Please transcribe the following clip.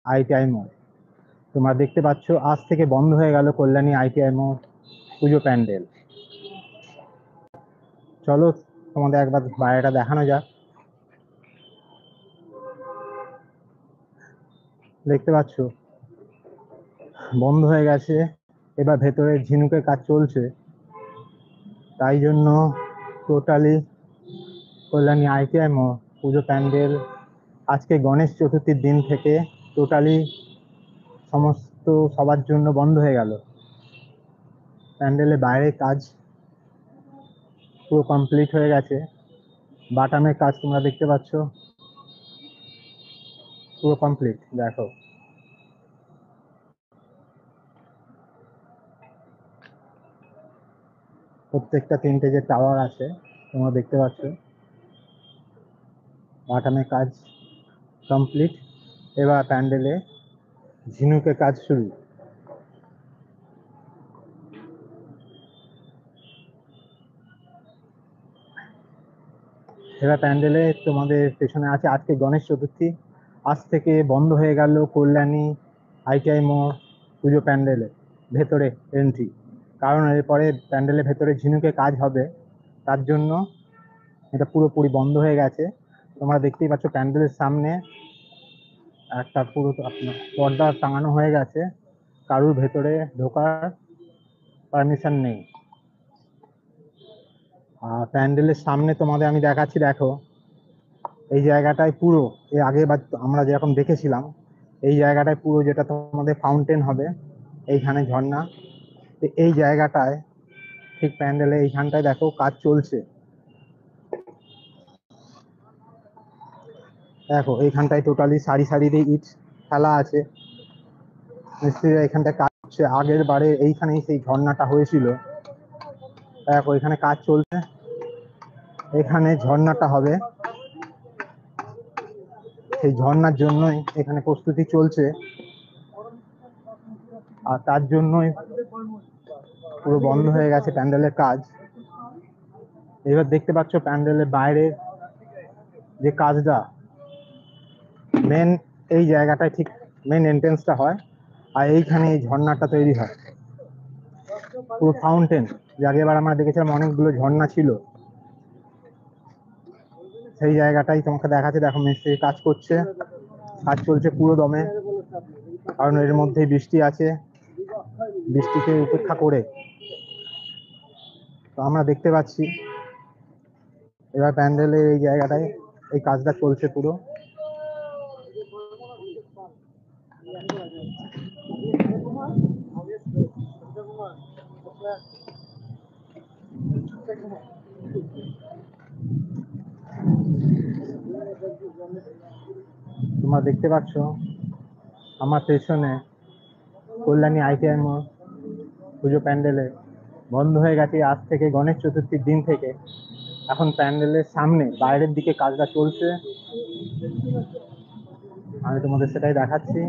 ITI মোড়। তোমরা দেখতে পাচ্ছ আজ থেকে বন্ধ হয়ে গেল কল্যাণী আইটিআই মোড় পুজো প্যান্ডেল। চলো তোমাদের একবার বাইরেটা দেখানো যাক। দেখতে পাচ্ছ বন্ধ হয়ে গেছে, এবার ভেতরে ঝিনুকের কাজ চলছে, তাই জন্য টোটালি কল্যাণী আইটিআই মোড় পুজো প্যান্ডেল আজকে গণেশ চতুর্থীর দিন থেকে টোটালি সমস্ত সবার জন্য বন্ধ হয়ে গেল। প্যান্ডেলের বাইরের কাজ পুরো কমপ্লিট হয়ে গেছে, বাটামের কাজ তোমরা দেখতে পাচ্ছ পুরো কমপ্লিট। দেখো প্রত্যেকটা তিনটে যে টাওয়ার আছে তোমরা দেখতে পাচ্ছ, বাটামের কাজ কমপ্লিট। এবার প্যান্ডেলে ঝিনুকের কাজ শুরু। এবার প্যান্ডেলে তোমাদের পেছনে আছে আজকে গণেশ চতুর্থী, আজ থেকে বন্ধ হয়ে গেল কল্যাণী আইটিআই মোড় পুজো প্যান্ডেলে ভেতরে এন্ট্রি, কারণ এরপরে প্যান্ডেলের ভেতরে ঝিনুকে কাজ হবে, তার জন্য এটা পুরোপুরি বন্ধ হয়ে গেছে। তোমরা দেখতেই পাচ্ছ প্যান্ডেলের সামনে একটা পুরো আপনার পর্দা টাঙানো হয়ে গেছে, কারুর ভেতরে ঢোকার পারমিশন নেই। আর প্যান্ডেলের সামনে তোমাদের আমি দেখাচ্ছি, দেখো এই জায়গাটায় পুরো এর আগে আমরা যেরকম দেখেছিলাম এই জায়গাটায় পুরো যেটা তোমাদের ফাউন্টেন হবে, এইখানে ঝর্ণা, এই জায়গাটায় ঠিক প্যান্ডেলে এইখানটায় দেখো কাজ চলছে। দেখো এইখানটায় টোটালি সারি সারি দিয়ে ইট ফেলা আছে, মিস্ত্রিরা এখানটায় কাজ করছে। আগের বারে এইখানেই সেই ঝর্ণাটা হয়েছিল, দেখো এখানে কাজ চলছে, এখানে ঝর্ণাটা হবে, সেই ঝর্ণার জন্যই এখানে প্রস্তুতি চলছে, আর তার জন্যই পুরো বন্ধ হয়ে গেছে প্যান্ডেলের কাজ। এবার দেখতে পাচ্ছ প্যান্ডেলের বাইরে যে কাজটা মেন এই জায়গাটায় ঠিক মেন এন্ট্রেন্সটা হয়, আর এইখানে এই ঝর্ণাটা তৈরি হয়, পুরো ফাউন্টেন। যে আগেরবার আমরা দেখেছিলাম অনেকগুলো ঝর্ণা ছিল, সেই জায়গাটাই তোমাকে দেখাচ্ছে। দেখো মিস্ত্রি কাজ করছে, কাজ চলছে পুরো দমে, কারণ এর মধ্যেই বৃষ্টি আছে, বৃষ্টিকে উপেক্ষা করে তো আমরা দেখতে পাচ্ছি এবার প্যান্ডেলের এই জায়গাটায় এই কাজটা চলছে পুরো। তোমরা দেখতে পাচ্ছ আমার পেছনে কল্যাণী আইটিআই মোড় পুজো প্যান্ডেলে বন্ধ হয়ে গেছে আজ থেকে গণেশ চতুর্থীর দিন থেকে। এখন প্যান্ডেলের সামনে বাইরের দিকে কাজটা চলছে, আমি তোমাদের সেটাই দেখাচ্ছি।